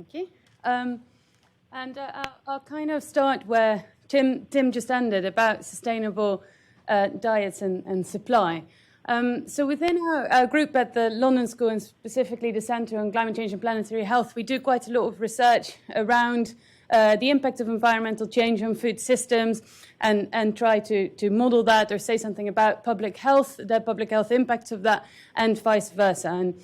Thank you. I'll kind of start where Tim just ended about sustainable diets and supply. So within our group at the London School, and specifically the Centre on Climate Change and Planetary Health, we do quite a lot of research around the impact of environmental change on food systems and try to model that or say something about public health, the public health impacts of that, and vice versa. And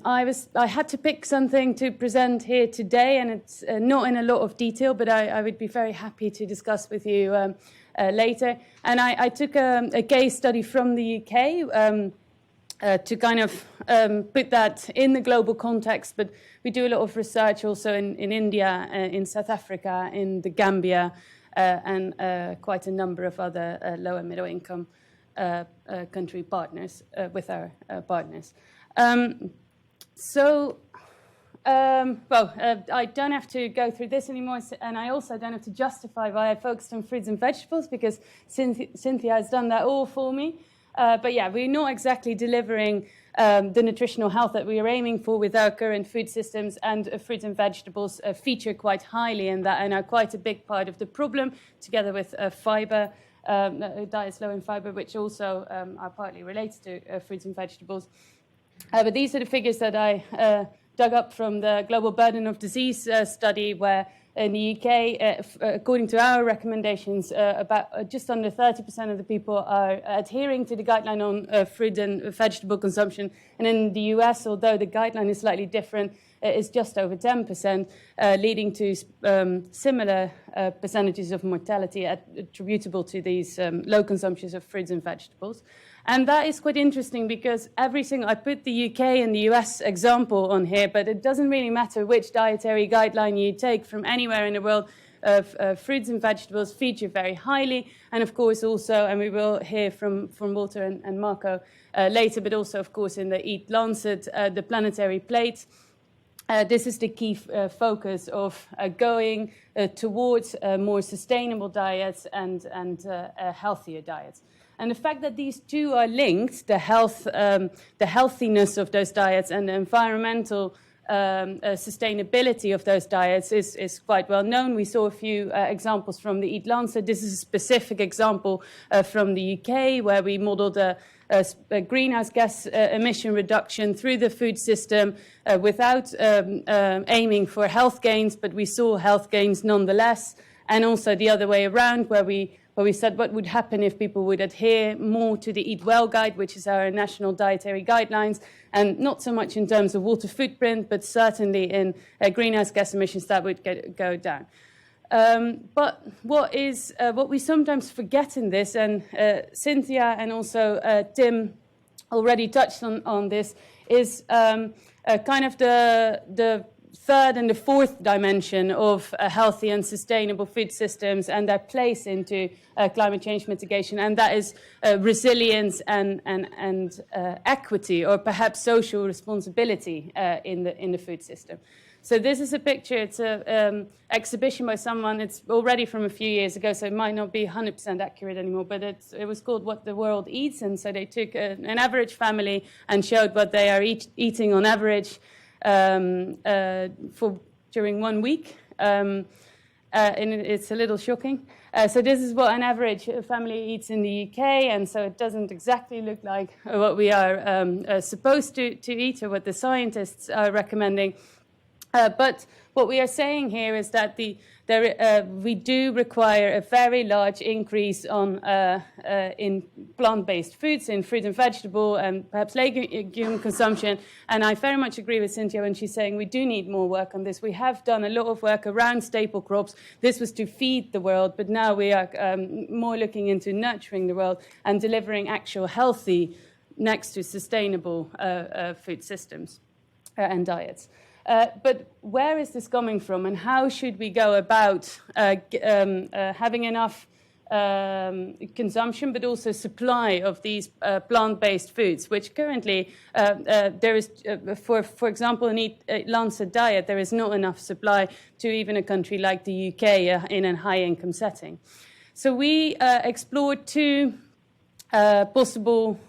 I had to pick something to present here today, and it's not in a lot of detail, but I would be very happy to discuss with you later. And I took a case study from the UK to kind of put that in the global context, but we do a lot of research also in India, in South Africa, in the Gambia, and quite a number of other low and middle income country partners with our partners. I don't have to go through this anymore, and I also don't have to justify why I focused on fruits and vegetables, because Cynthia has done that all for me. But yeah, we're not exactly delivering the nutritional health that we are aiming for with our current food systems, and fruits and vegetables feature quite highly in that and are quite a big part of the problem, together with fiber, diets low in fiber, which also are partly related to fruits and vegetables. But these are the figures that I dug up from the Global Burden of Disease study, where in the UK, according to our recommendations, about just under 30% of the people are adhering to the guideline on fruit and vegetable consumption. And in the US, although the guideline is slightly different, it's just over 10%, leading to similar percentages of mortality attributable to these low consumptions of fruits and vegetables. And that is quite interesting, because I put the UK and the US example on here, but it doesn't really matter which dietary guideline you take from anywhere in the world. Fruits and vegetables feature very highly, and of course also, and we will hear from Walter and Marco later, but also of course in the Eat Lancet, the planetary plate. This is the key focus of going towards more sustainable diets and healthier diets. And the fact that these two are linked, the healthiness of those diets and the environmental sustainability of those diets is quite well known. We saw a few examples from the Eat Lancet. This is a specific example from the UK, where we modeled a greenhouse gas emission reduction through the food system without aiming for health gains, but we saw health gains nonetheless. And also the other way around, where we said what would happen if people would adhere more to the Eat Well guide, which is our national dietary guidelines, and not so much in terms of water footprint, but certainly in greenhouse gas emissions that would go down. But what we sometimes forget in this, and Cynthia and also Tim already touched on this, is kind of the third and the fourth dimension of healthy and sustainable food systems and their place into climate change mitigation, and that is resilience and equity, or perhaps social responsibility in the food system. So this is a picture. It's an exhibition by someone. It's already from a few years ago, so it might not be 100% accurate anymore, but it was called What the World Eats, and so they took an average family and showed what they are eating on average during 1 week, and it's a little shocking. So this is what an average family eats in the UK, and so it doesn't exactly look like what we are supposed to eat or what the scientists are recommending. But what we are saying here is that we do require a very large increase in plant-based foods, in fruit and vegetable, and perhaps legume consumption. And I very much agree with Cynthia when she's saying we do need more work on this. We have done a lot of work around staple crops. This was to feed the world, but now we are more looking into nurturing the world and delivering actual healthy, next to sustainable food systems and diets. But where is this coming from, and how should we go about having enough consumption but also supply of these plant-based foods, which currently there is, for example, in Eat Lancet diet, there is not enough supply to even a country like the UK in a high-income setting. So we explored two possible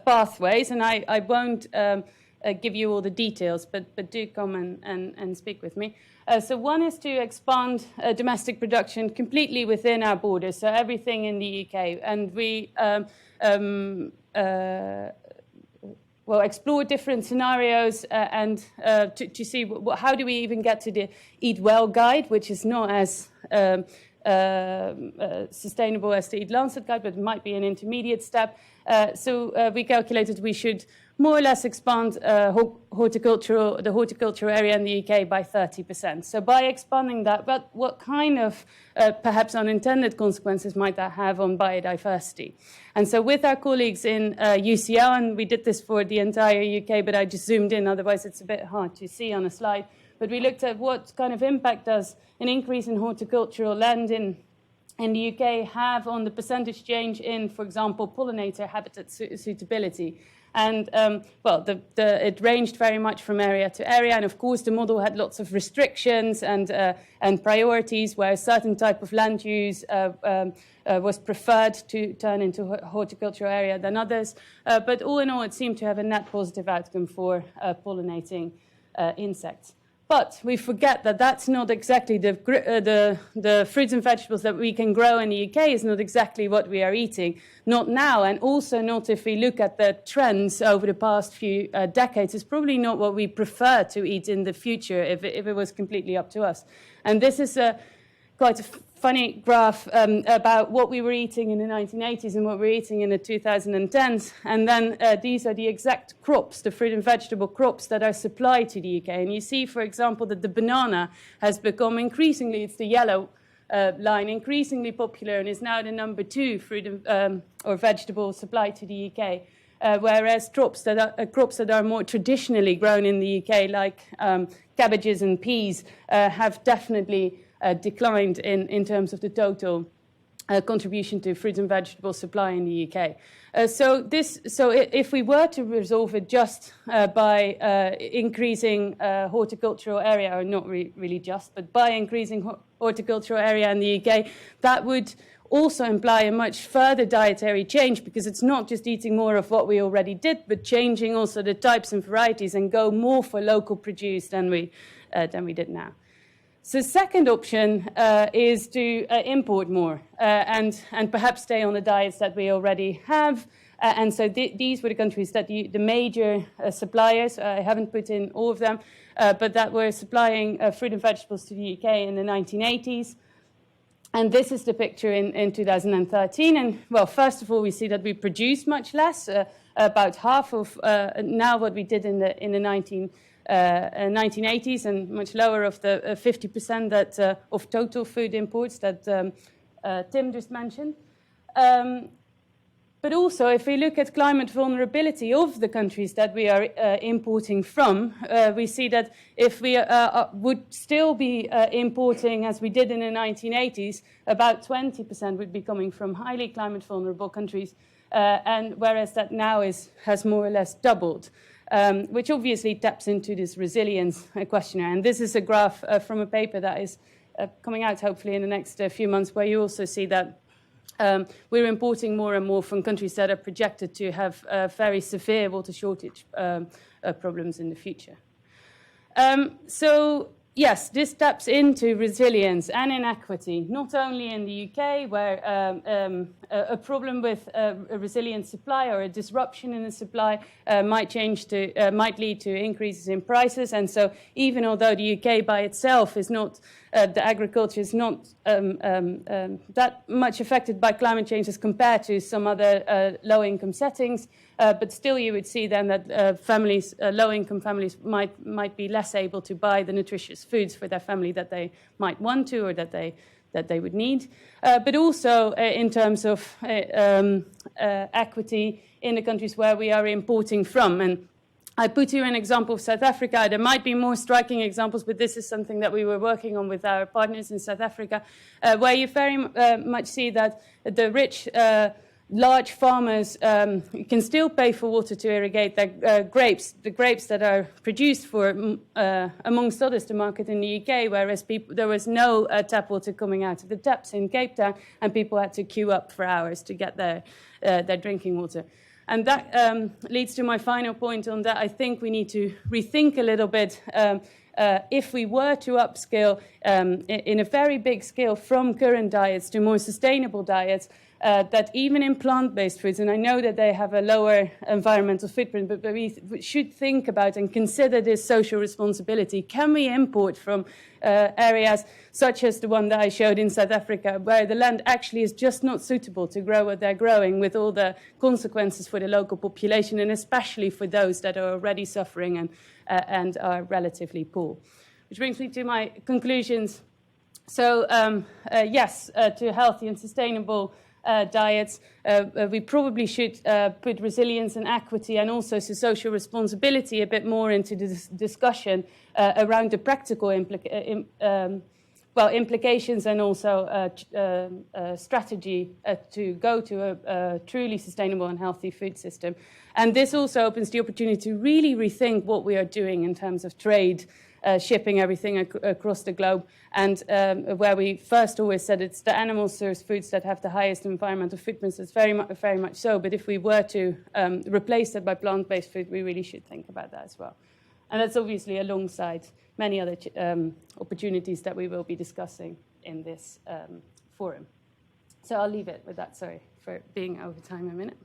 pathways, and I won't give you all the details, but do come and speak with me. So one is to expand domestic production completely within our borders, so everything in the UK. And we explore different scenarios and to see how do we even get to the Eat Well guide, which is not as sustainable as the Eat Lancet guide, but it might be an intermediate step. So we calculated we should more or less expand the horticultural area in the UK by 30%. So by expanding that, but what kind of perhaps unintended consequences might that have on biodiversity? And so with our colleagues in UCL, and we did this for the entire UK, but I just zoomed in, otherwise it's a bit hard to see on a slide. But we looked at what kind of impact does an increase in horticultural land in the UK have on the percentage change in, for example, pollinator habitat suitability. And, it ranged very much from area to area. And, of course, the model had lots of restrictions and priorities where a certain type of land use was preferred to turn into a horticultural area than others. But all in all, it seemed to have a net positive outcome for pollinating insects. But we forget that that's not exactly the fruits and vegetables that we can grow in the UK is not exactly what we are eating, not now, and also not if we look at the trends over the past few decades. It's probably not what we prefer to eat in the future if it was completely up to us. And this is quite a funny graph about what we were eating in the 1980s and what we were eating in the 2010s. And then these are the exact crops, the fruit and vegetable crops that are supplied to the UK. And you see, for example, that the banana has become increasingly, it's the yellow line, increasingly popular and is now the number 2 fruit or vegetable supplied to the UK. Whereas crops that are more traditionally grown in the UK, like cabbages and peas, have definitely declined in terms of the total contribution to fruit and vegetable supply in the UK. So if we were to resolve it just by increasing horticultural area, or not really just, but by increasing horticultural area in the UK, that would also imply a much further dietary change, because it's not just eating more of what we already did, but changing also the types and varieties and go more for local produce than we did now. So second option is to import more and perhaps stay on the diets that we already have. And so these were the countries that the major suppliers, I haven't put in all of them, but that were supplying fruit and vegetables to the UK in the 1980s. And this is the picture in 2013. And, well, first of all, we see that we produce much less, about half of now what we did in the 1980s, and much lower of the 50% that of total food imports that Tim just mentioned. But also, if we look at climate vulnerability of the countries that we are importing from, we see that if we would still be importing, as we did in the 1980s, about 20% would be coming from highly climate vulnerable countries, and whereas that now has more or less doubled. Which obviously taps into this resilience questionnaire. And this is a graph from a paper that is coming out hopefully in the next few months, where you also see that we're importing more and more from countries that are projected to have very severe water shortage problems in the future. So yes, this taps into resilience and inequity, not only in the UK, where a problem with a resilient supply or a disruption in the supply might lead to increases in prices. And so even although the UK by itself is not, the agriculture is not that much affected by climate change as compared to some other low-income settings, but still you would see then that families, low-income families might be less able to buy the nutritious foods for their family that they might want to or that they would need. But also in terms of equity in the countries where we are importing from. And I put here an example of South Africa. There might be more striking examples, but this is something that we were working on with our partners in South Africa, where you very much see that the rich large farmers can still pay for water to irrigate their grapes, the grapes that are produced for, amongst others, the market in the UK, whereas there was no tap water coming out of the taps in Cape Town, and people had to queue up for hours to get their drinking water. And that leads to my final point on that. I think we need to rethink a little bit if we were to upscale in a very big scale from current diets to more sustainable diets, that even in plant-based foods, and I know that they have a lower environmental footprint, but we should think about and consider this social responsibility. Can we import from areas such as the one that I showed in South Africa, where the land actually is just not suitable to grow what they're growing, with all the consequences for the local population, and especially for those that are already suffering and are relatively poor? Which brings me to my conclusions. So yes, to healthy and sustainable diets, we probably should put resilience and equity and also social responsibility a bit more into the discussion around the practical implications and also strategy to go to a truly sustainable and healthy food system. And this also opens the opportunity to really rethink what we are doing in terms of trade, shipping everything across the globe, and where we first always said it's the animal source foods that have the highest environmental footprints. It's very much so, but if we were to replace that by plant-based food, we really should think about that as well. And that's obviously alongside many other opportunities that we will be discussing in this forum. So I'll leave it with that. Sorry for being over time a minute.